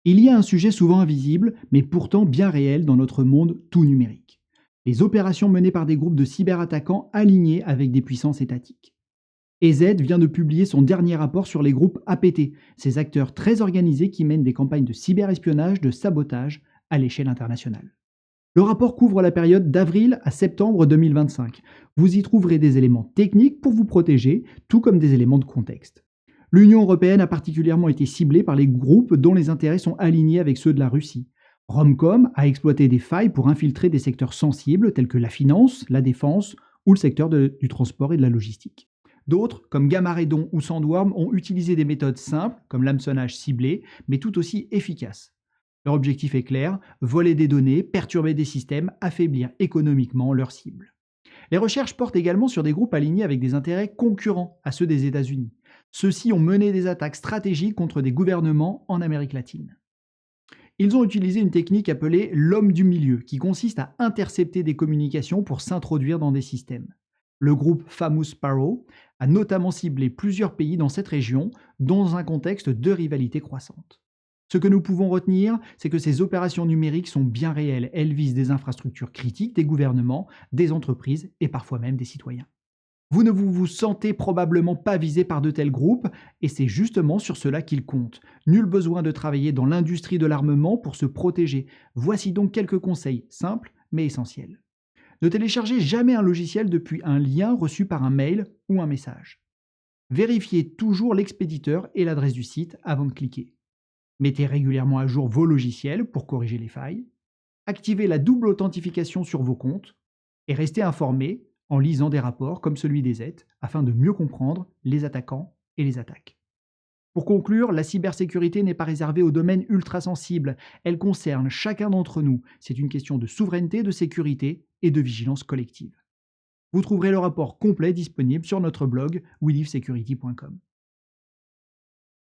Il y a un sujet souvent invisible, mais pourtant bien réel dans notre monde tout numérique. Les opérations menées par des groupes de cyberattaquants alignés avec des puissances étatiques. EZ vient de publier son dernier rapport sur les groupes APT, ces acteurs très organisés qui mènent des campagnes de cyberespionnage, de sabotage à l'échelle internationale. Le rapport couvre la période d'avril à septembre 2025. Vous y trouverez des éléments techniques pour vous protéger, tout comme des éléments de contexte. L'Union européenne a particulièrement été ciblée par les groupes dont les intérêts sont alignés avec ceux de la Russie. Romcom a exploité des failles pour infiltrer des secteurs sensibles tels que la finance, la défense ou le secteur du transport et de la logistique. D'autres, comme Gamaredon ou Sandworm, ont utilisé des méthodes simples, comme l'hameçonnage ciblé, mais tout aussi efficaces. Leur objectif est clair, voler des données, perturber des systèmes, affaiblir économiquement leurs cibles. Les recherches portent également sur des groupes alignés avec des intérêts concurrents à ceux des États-Unis. Ceux-ci ont mené des attaques stratégiques contre des gouvernements en Amérique latine. Ils ont utilisé une technique appelée l'homme du milieu, qui consiste à intercepter des communications pour s'introduire dans des systèmes. Le groupe Famous Sparrow a notamment ciblé plusieurs pays dans cette région, dans un contexte de rivalité croissante. Ce que nous pouvons retenir, c'est que ces opérations numériques sont bien réelles. Elles visent des infrastructures critiques, des gouvernements, des entreprises et parfois même des citoyens. Vous ne vous sentez probablement pas visé par de tels groupes, et c'est justement sur cela qu'ils comptent. Nul besoin de travailler dans l'industrie de l'armement pour se protéger. Voici donc quelques conseils simples mais essentiels. Ne téléchargez jamais un logiciel depuis un lien reçu par un mail ou un message. Vérifiez toujours l'expéditeur et l'adresse du site avant de cliquer. Mettez régulièrement à jour vos logiciels pour corriger les failles. Activez la double authentification sur vos comptes et restez informé en lisant des rapports comme celui des Z afin de mieux comprendre les attaquants et les attaques. Pour conclure, la cybersécurité n'est pas réservée aux domaines ultra sensibles, elle concerne chacun d'entre nous. C'est une question de souveraineté, de sécurité et de vigilance collective. Vous trouverez le rapport complet disponible sur notre blog welivesecurity.com.